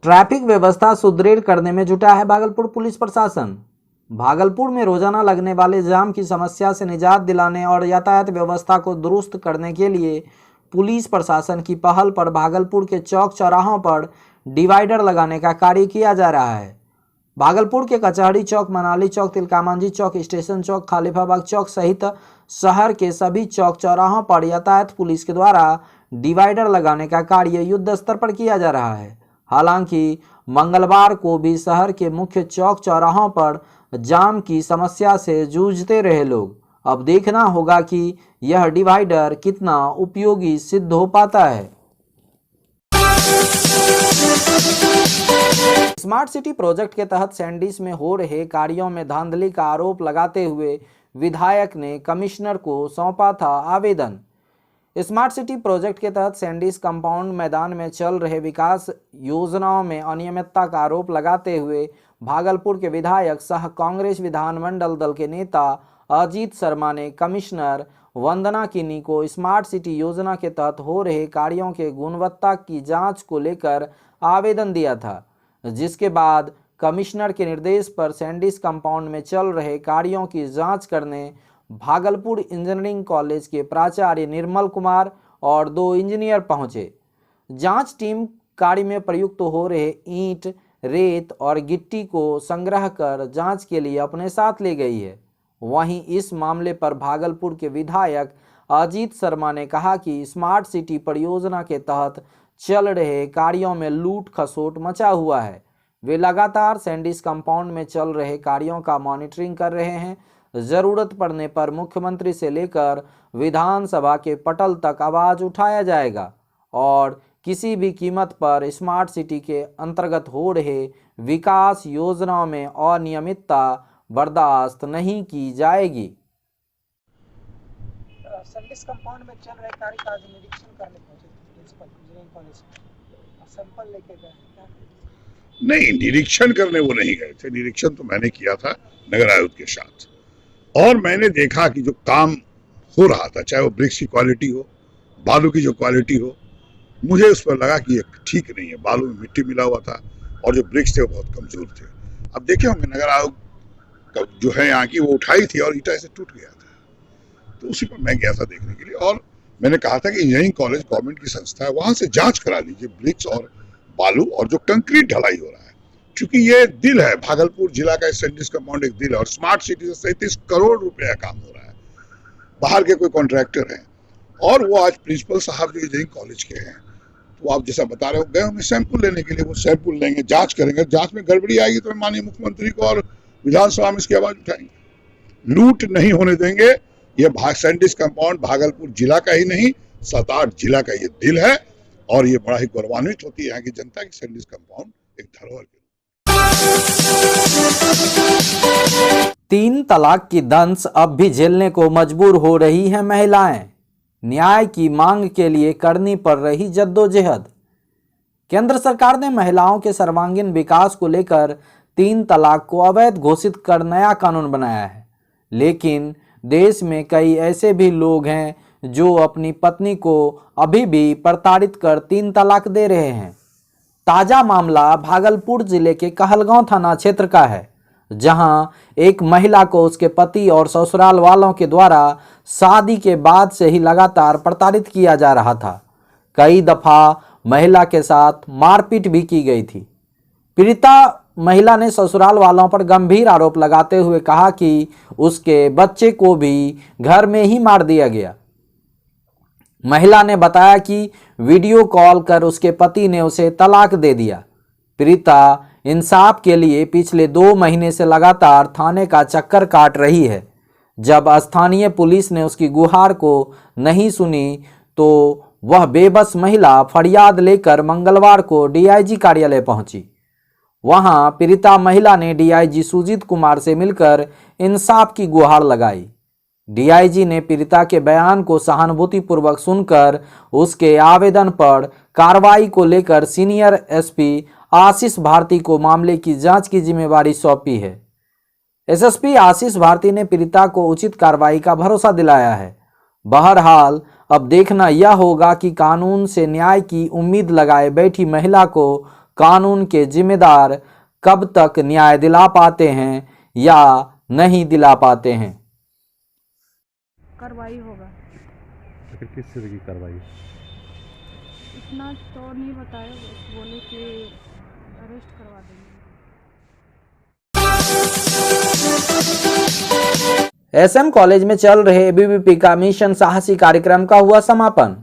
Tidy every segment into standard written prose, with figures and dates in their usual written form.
Traffic व्यवस्था सुदृढ़ करने में जुटा है भागलपुर पुलिस प्रशासन। भागलपुर में रोजाना लगने वाले जाम की समस्या से निजात दिलाने और यातायात व्यवस्था को दुरुस्त करने के लिए पुलिस प्रशासन की पहल पर भागलपुर के चौक चौराहों पर डिवाइडर लगाने का कार्य किया जा रहा है। भागलपुर के कचहरी चौक, मनाली चौक, तिलकामांझी चौक, स्टेशन चौक, खलीफाबाग चौक सहित शहर के सभी चौक चौराहों पर यातायात पुलिस के द्वारा डिवाइडर लगाने का कार्य युद्ध स्तर पर किया जा रहा है। हालांकि मंगलवार को भी शहर के मुख्य चौक चौराहों पर जाम की समस्या से जूझते रहे लोग। अब देखना होगा कि यह डिवाइडर कितना उपयोगी सिद्ध हो पाता है। स्मार्ट सिटी प्रोजेक्ट के तहत सैंडीज में हो रहे कार्यों में धांधली का आरोप लगाते हुए विधायक ने कमिश्नर को सौंपा था आवेदन। स्मार्ट सिटी प्रोजेक्ट के तहत सैंडीज कंपाउंड मैदान में चल रहे विकास योजनाओं में अनियमितता का आरोप लगाते हुए भागलपुर के विधायक सह कांग्रेस विधानमंडल दल के नेता अजीत शर्मा ने कमिश्नर वंदना किनी को स्मार्ट सिटी योजना के तहत हो रहे कार्यों के गुणवत्ता की जांच को लेकर आवेदन दिया था, जिसके बाद कमिश्नर के निर्देश पर सैंडीज कंपाउंड में चल रहे कार्यों की जांच करने भागलपुर इंजीनियरिंग कॉलेज के प्राचार्य निर्मल कुमार और 2 इंजीनियर पहुंचे। जांच टीम कार्य में प्रयुक्त हो रहे ईंट, रेत और गिट्टी को संग्रह कर जांच के लिए अपने साथ ले गई है। वहीं इस मामले पर भागलपुर के विधायक अजीत शर्मा ने कहा कि स्मार्ट सिटी परियोजना के तहत चल रहे कार्यों में लूट खसोट मचा हुआ है। वे लगातार सैंडीज कंपाउंड में चल रहे कार्यों का मॉनिटरिंग कर रहे हैं। जरूरत पड़ने पर मुख्यमंत्री से लेकर विधानसभा के पटल तक आवाज उठाया जाएगा और किसी भी कीमत पर स्मार्ट सिटी के अंतर्गत हो रहे विकास योजनाओं में अनियमितता बर्दाश्त नहीं की जाएगी। सैंडीज कंपाउंड में चल रहे कार्य का निरीक्षण करने पहुंचे प्रिंसिपल इंजीनियरिंग कॉलेज, सैंपल लेके गए। नहीं, निरीक्षण करने वो नहीं गए थे। निरीक्षण तो मैंने किया था नगर आयुक्त के साथ, और मैंने देखा कि जो काम हो रहा था, चाहे वो ब्रिक्स की क्वालिटी हो, बालू की जो क्वालिटी हो, मुझे उस पर लगा कि ये ठीक नहीं है। बालू में मिट्टी मिला हुआ था और जो ब्रिक्स थे वो बहुत कमजोर थे। अब देखे होंगे नगर आयुक्त जो है यहाँ की, वो उठाई थी और ईटा से टूट गया था, तो उसी पर मैं गया था देखने के लिए। और मैंने कहा था कि इंजीनियरिंग कॉलेज गवर्नमेंट की संस्था है, वहां से जांच करा लीजिए ब्रिक्स और बालू और जो कंक्रीट ढलाई हो रहा है, क्योंकि ये दिल है भागलपुर जिला का। सैंडीज कंपाउंड एक दिल है और स्मार्ट सिटी से 37 करोड़ रुपए का काम हो रहा है। बाहर के कोई कॉन्ट्रैक्टर हैं और वो आज प्रिंसिपल साहब जो इंजीनियरिंग कॉलेज के हैं, तो आप जैसा बता रहे हो, गए होंगे सैंपल लेने के लिए। वो सैंपल लेंगे, जांच करेंगे, जांच में गड़बड़ी आएगी तो माननीय मुख्यमंत्री को और विधानसभा में इसकी आवाज उठाएंगे। लूट नहीं होने देंगे। ये सैंडीज कंपाउंड भागलपुर जिला का ही नहीं, 7-8 जिला का ये दिल है और ये बड़ा ही गौरवान्वित होती है यहाँ की जनता की सैंडीज कंपाउंड एक धरोहर के। 3 तलाक की दंश अब भी झेलने को मजबूर हो रही हैं महिलाएं। न्याय की मांग के लिए करनी पड़ रही जद्दोजहद। केंद्र सरकार ने महिलाओं के सर्वांगीण विकास को लेकर 3 तलाक को अवैध घोषित कर नया कानून बनाया है, लेकिन देश में कई ऐसे भी लोग हैं जो अपनी पत्नी को अभी भी प्रताड़ित कर 3 तलाक दे रहे हैं। ताजा मामला भागलपुर जिले के कहलगांव थाना क्षेत्र का है, जहां एक महिला को उसके पति और ससुराल वालों के द्वारा शादी के बाद से ही लगातार प्रताड़ित किया जा रहा था। कई दफा महिला के साथ मारपीट भी की गई थी। पीड़िता महिला ने ससुराल वालों पर गंभीर आरोप लगाते हुए कहा कि उसके बच्चे को भी घर में ही मार दिया गया। महिला ने बताया कि वीडियो कॉल कर उसके पति ने उसे तलाक दे दिया। पीड़िता इंसाफ के लिए पिछले 2 महीने से लगातार थाने का चक्कर काट रही है। जब स्थानीय पुलिस ने उसकी गुहार को नहीं सुनी तो वह बेबस महिला फरियाद लेकर मंगलवार को डीआईजी कार्यालय पहुंची। वहां पीड़िता महिला ने डीआईजी सुजीत कुमार से मिलकर इंसाफ की गुहार लगाई। डीआईजी ने पीड़िता के बयान को सहानुभूतिपूर्वक सुनकर उसके आवेदन पर कार्रवाई को लेकर सीनियर एसपी आशीष भारती को मामले की जांच की जिम्मेवारी सौंपी है। एसएसपी आशीष भारती ने पीड़िता को उचित कार्रवाई का भरोसा दिलाया है। बहरहाल अब देखना यह होगा कि कानून से न्याय की उम्मीद लगाए बैठी महिला को कानून के जिम्मेदार कब तक न्याय दिला पाते हैं या नहीं दिला पाते हैं। कार्रवाई होगा। आखिर किस तरह की कार्रवाई? इतना तो नहीं बताया, बस बोले कि अरेस्ट करवा देंगे। एसएम कॉलेज में चल रहे एबीवीपी का मिशन साहसी कार्यक्रम का हुआ समापन।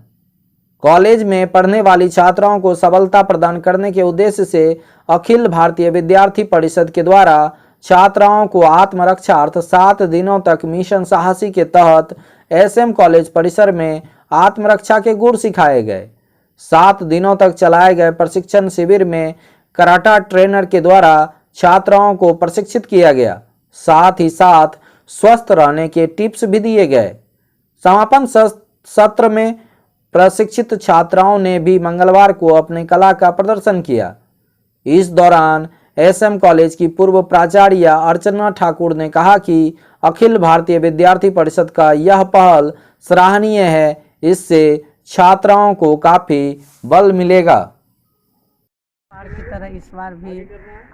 कॉलेज में पढ़ने वाली छात्राओं को सबलता प्रदान करने के उद्देश्य से अखिल भारतीय विद्यार्थी परिषद के द्वारा छात्राओं को आत्मरक्षार्थ 7 दिनों तक मिशन साहसी के तहत एसएम कॉलेज परिसर में आत्मरक्षा के गुर सिखाए गए। 7 दिनों तक चलाए गए प्रशिक्षण शिविर में कराटा ट्रेनर के द्वारा छात्राओं को प्रशिक्षित किया गया, साथ ही साथ स्वस्थ रहने के टिप्स भी दिए गए। समापन सत्र में प्रशिक्षित छात्राओं ने भी मंगलवार को अपने कला का प्रदर्शन किया। इस दौरान एसएम कॉलेज की पूर्व प्राचार्य अर्चना ठाकुर ने कहा कि अखिल भारतीय विद्यार्थी परिषद का यह पहल सराहनीय है, इससे छात्राओं को काफी बल मिलेगा। की तरह इस बार भी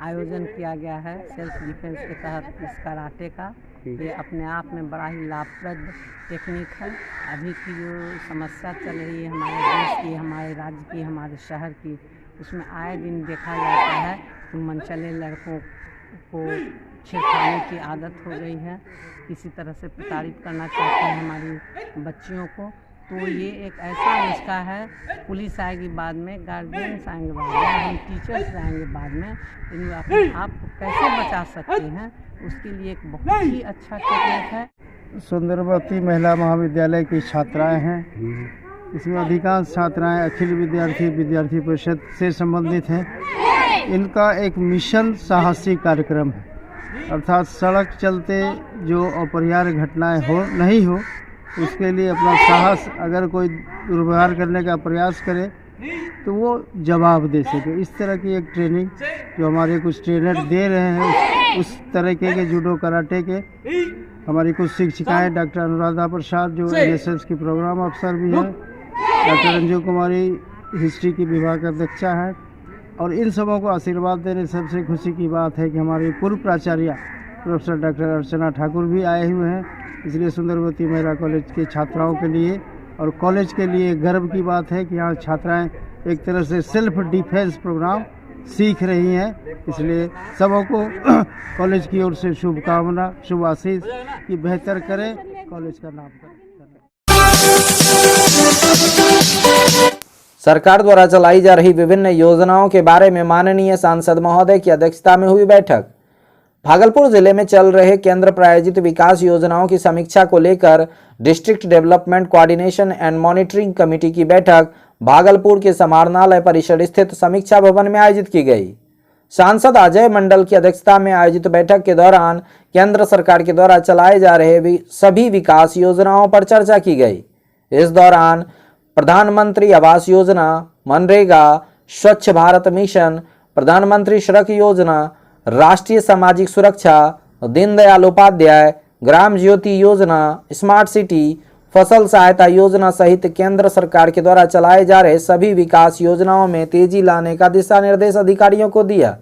आयोजन किया गया है सेल्फ डिफेंस के तहत इस कराटे का। ये अपने आप में बड़ा ही लाभप्रद टेक्निक है। अभी की जो समस्या चल रही है हमारे देश की, हमारे राज्य की, हमारे शहर की, उसमें आए दिन देखा जाता है कि मनचले लड़कों को छेड़खानी की आदत हो गई है, किसी तरह से प्रताड़ित करना चाहते हैं हमारी बच्चियों को। तो ये एक ऐसा नुस्खा है, पुलिस आएगी बाद में, गार्जियंस आएंगे बाद में, हम टीचर्स आएंगे बाद में, इन अपने आप को कैसे बचा सकते हैं उसके लिए एक बहुत ही अच्छा टेक्निक है। सुंदरवती महिला महाविद्यालय की छात्राएं हैं। इसमें अधिकांश छात्राएं अखिल विद्यार्थी परिषद से संबंधित हैं। इनका एक मिशन साहसी कार्यक्रम है, अर्थात सड़क चलते जो अपरिहार्य घटनाएं नहीं हो उसके लिए अपना साहस, अगर कोई दुर्व्यवहार करने का प्रयास करे तो वो जवाब दे सके। इस तरह की एक ट्रेनिंग जो हमारे कुछ ट्रेनर दे रहे हैं, उस तरीके के जूडो कराटे के हमारी कुछ शिक्षिकाएं, डॉक्टर अनुराधा प्रसाद जो एनएसएस की प्रोग्राम अफसर भी हैं, डॉक्टर अंजू कुमारी हिस्ट्री की विभाग अध्यक्षा है, और इन सबों को आशीर्वाद देने सबसे खुशी की बात है कि हमारी पूर्व प्राचार्य प्रोफेसर डॉक्टर अर्चना ठाकुर भी आए हुए हैं। इसलिए सुंदरवती महिला कॉलेज के छात्राओं के लिए और कॉलेज के लिए गर्व की बात है कि यहाँ छात्राएं एक तरह से सेल्फ डिफेंस प्रोग्राम सीख रही हैं। इसलिए सबों को कॉलेज की ओर से शुभकामना, शुभ आशीष कि बेहतर करें, कॉलेज का नाम करें। सरकार द्वारा चलाई जा रही विभिन्न योजनाओं के बारे में माननीय सांसद महोदय की अध्यक्षता में हुई बैठक। भागलपुर जिले में चल रहे केंद्र प्रायोजित विकास योजनाओं की समीक्षा को लेकर district development coordination and monitoring committee की बैठक भागलपुर के समाहरणालय परिसर स्थित समीक्षा भवन में आयोजित की गई। सांसद अजय मंडल की अध्यक्षता में आयोजित बैठक के दौरान केंद्र सरकार के द्वारा चलाए जा रहे सभी विकास योजनाओं पर चर्चा की गई। इस दौरान प्रधानमंत्री आवास योजना, मनरेगा, स्वच्छ भारत मिशन, प्रधानमंत्री सड़क योजना, राष्ट्रीय सामाजिक सुरक्षा, दीनदयाल उपाध्याय ग्राम ज्योति योजना, स्मार्ट सिटी, फसल सहायता योजना सहित केंद्र सरकार के द्वारा चलाए जा रहे सभी विकास योजनाओं में तेजी लाने का दिशा निर्देश अधिकारियों को दिया।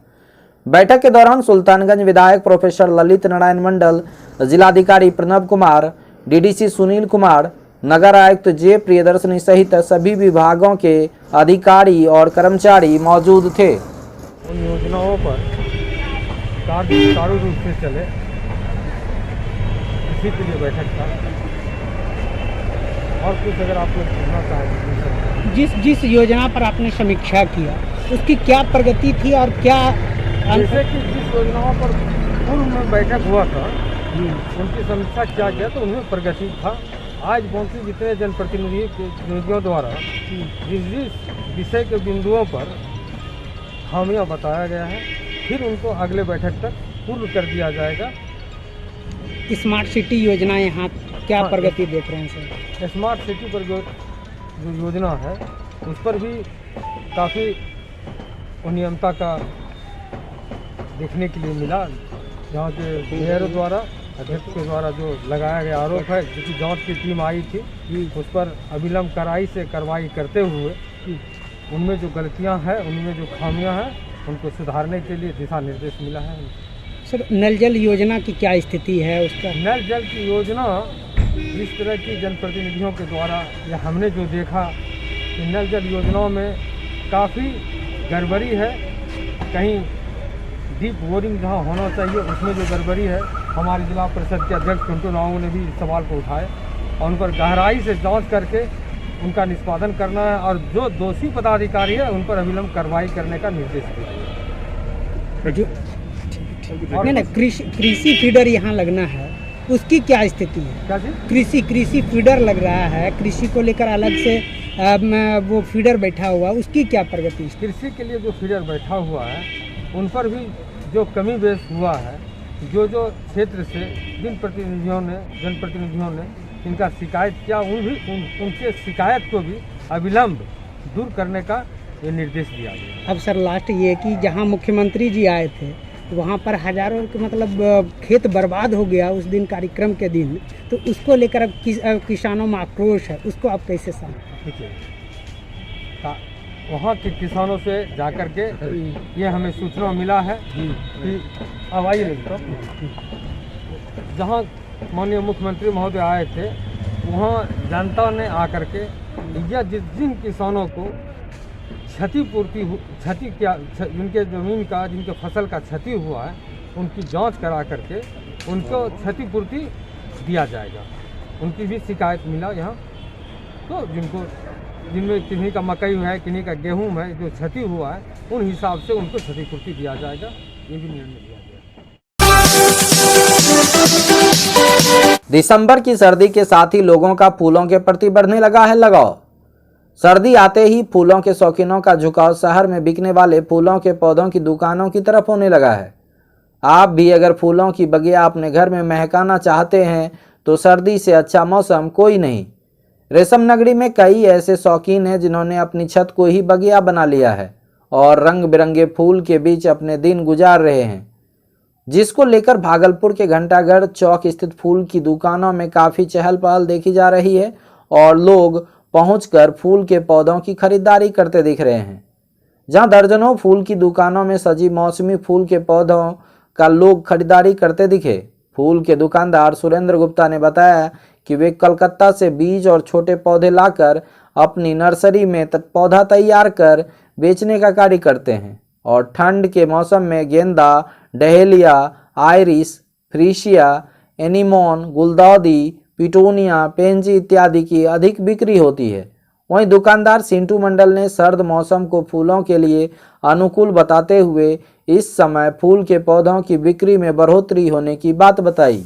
बैठक के दौरान सुल्तानगंज विधायक प्रोफेसर ललित नारायण मंडल, जिलाधिकारी प्रणव कुमार, डीडीसी सुनील कुमार, नगर आयुक्त जे प्रियदर्शनी सहित सभी विभागों के अधिकारी और कर्मचारी मौजूद थे। उन योजनाओं पर कार्य सुचारू रूप से चले, इसी के लिए बैठक था। और कुछ अगर आप लोग पूछना चाहें, जिस योजना पर आपने समीक्षा किया उसकी क्या प्रगति थी और क्या जैसे कि जिस योजनाओं पर पूर्व में बैठक हुआ था उनकी समीक्षा किया गया तो उनमें प्रगति था। आज बाकी जितने जनप्रतिनिधियों द्वारा जिस विषय के बिंदुओं पर खामियां बताया गया है, फिर उनको अगले बैठक तक पूर्ण कर दिया जाएगा। स्मार्ट सिटी योजना यहाँ क्या प्रगति देख रहे हैं सर? स्मार्ट सिटी पर जो योजना है उस पर भी काफ़ी अनियमितता का देखने के लिए मिला, जहाँ के मेयर द्वारा, अध्यक्ष के द्वारा जो लगाया गया आरोप है, जो कि जांच की टीम आई थी उस पर अविलंब कार्रवाई करते हुए उनमें जो गलतियां हैं, उनमें जो खामियां हैं उनको सुधारने के लिए दिशा निर्देश मिला है। सर, नल जल योजना की क्या स्थिति है उसका? नल जल की योजना इस तरह की जनप्रतिनिधियों के द्वारा या हमने जो देखा कि नल जल योजनाओं में काफ़ी गड़बड़ी है। कहीं डीप बोरिंग जहाँ होना चाहिए उसमें जो गड़बड़ी है, हमारे जिला परिषद के अध्यक्ष पिंटू नाऊ ने भी इस सवाल को उठाए और उन पर गहराई से जांच करके उनका निष्पादन करना है और जो दोषी पदाधिकारी है उन पर अविलंब कार्रवाई करने का निर्देश दिया। नहीं, कृषि फीडर यहाँ लगना है, उसकी क्या स्थिति है? क्या चीज़? कृषि फीडर लग रहा है, कृषि को लेकर अलग से वो फीडर बैठा हुआ, उसकी क्या प्रगति है? कृषि के लिए जो फीडर बैठा हुआ है उन पर भी जो कमी बेश हुआ है, जो क्षेत्र से जनप्रतिनिधियों ने इनका शिकायत किया, उनके शिकायत को भी अविलंब दूर करने का ये निर्देश दिया गया। अब सर लास्ट ये कि जहाँ मुख्यमंत्री जी आए थे वहाँ पर हजारों के मतलब खेत बर्बाद हो गया उस दिन कार्यक्रम के दिन, तो उसको लेकर अब किसानों में आक्रोश है, उसको आप कैसे समझें? ठीक है, वहाँ के किसानों से जाकर के ये हमें सूचना मिला है कि अब आइए तो जहाँ माननीय मुख्यमंत्री महोदय आए थे वहाँ जनता ने आकर के या जिन किसानों को जिनके ज़मीन का, जिनके फसल का क्षति हुआ है, उनकी जांच करा करके उनको क्षतिपूर्ति दिया जाएगा। उनकी भी शिकायत मिला यहाँ, तो जिनमें किन्हीं का मकई है, किन्हीं का गेहूं है, जो क्षति हुआ है उन हिसाब से उनको क्षतिपूर्ति दिया जाएगा, ये भी निर्णय लिया गया। दिसंबर की सर्दी के साथ ही लोगों का फूलों के प्रति बढ़ने लगा है लगाव। सर्दी आते ही फूलों के शौकीनों का झुकाव शहर में बिकने वाले फूलों के पौधों की दुकानों की तरफ होने लगा है। आप भी अगर फूलों की बगिया अपने घर में महकाना चाहते हैं तो सर्दी से अच्छा मौसम कोई नहीं। रेशम नगरी में कई ऐसे शौकीन हैं जिन्होंने अपनी छत को ही बगिया बना लिया है और रंग बिरंगे फूल के बीच अपने दिन गुजार रहे हैं, जिसको लेकर भागलपुर के घंटागढ़ चौक स्थित फूल की दुकानों में काफ़ी चहल पहल देखी जा रही है और लोग पहुंचकर फूल के पौधों की खरीदारी करते दिख रहे हैं। जहां दर्जनों फूल की दुकानों में सजी मौसमी फूल के पौधों का लोग खरीदारी करते दिखे। फूल के दुकानदार सुरेंद्र गुप्ता ने बताया कि वे कलकत्ता से बीज और छोटे पौधे लाकर अपनी नर्सरी में पौधा तैयार कर बेचने का कार्य करते हैं और ठंड के मौसम में गेंदा, डहेलिया, आइरिस, फ्रीशिया, एनीमोन, गुलदाउदी, पिटूनिया, पेंजी इत्यादि की अधिक बिक्री होती है। वहीं दुकानदार सिंटू मंडल ने सर्द मौसम को फूलों के लिए अनुकूल बताते हुए इस समय फूल के पौधों की बिक्री में बढ़ोतरी होने की बात बताई।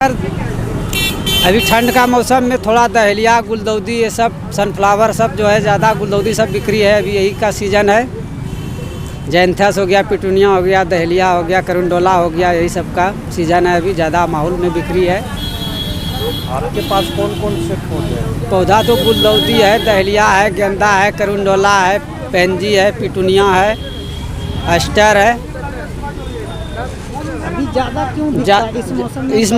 अभी ठंड का मौसम में थोड़ा दहलिया, गुलदाउदी, ये सब सनफ्लावर सब जो है ज़्यादा गुलदाउदी सब बिक्री है। अभी यही का सीज़न है। जैंथस हो गया, पिटूनिया हो गया, दहलिया हो गया, करंडोला हो गया, यही सब का सीज़न है। अभी ज़्यादा माहौल में बिक्री है। आपके पास कौन कौन से पौधा तो गुलदाउदी है, दहलिया है, गेंदा है, करंडोला है, पेंजी है, पिटूनिया है, अस्टर है। अभी ज़्यादा क्यों बिकता है इस मौसम में? इस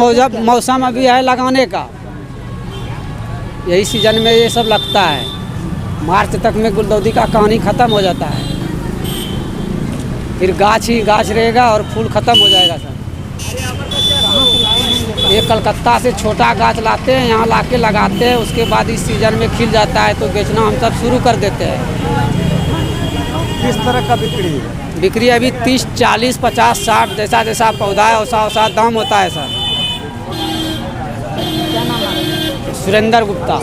मौसम अभी है लगाने का, यही सीजन में ये सब लगता है। मार्च तक में गुलदाउदी का कहानी ख़त्म हो जाता है, फिर गाछ ही गाछ रहेगा और फूल ख़त्म हो जाएगा सर। ये कलकत्ता से छोटा गाछ लाते हैं, यहाँ लाके लगाते हैं, उसके बाद इस सीज़न में खिल जाता है तो बेचना हम सब शुरू कर देते हैं। किस तरह का बिक्री है? बिक्री अभी 30, 40, 50, 60 जैसा जैसा पौधा है वैसा दाम होता है सर। सुरेंद्र गुप्ता।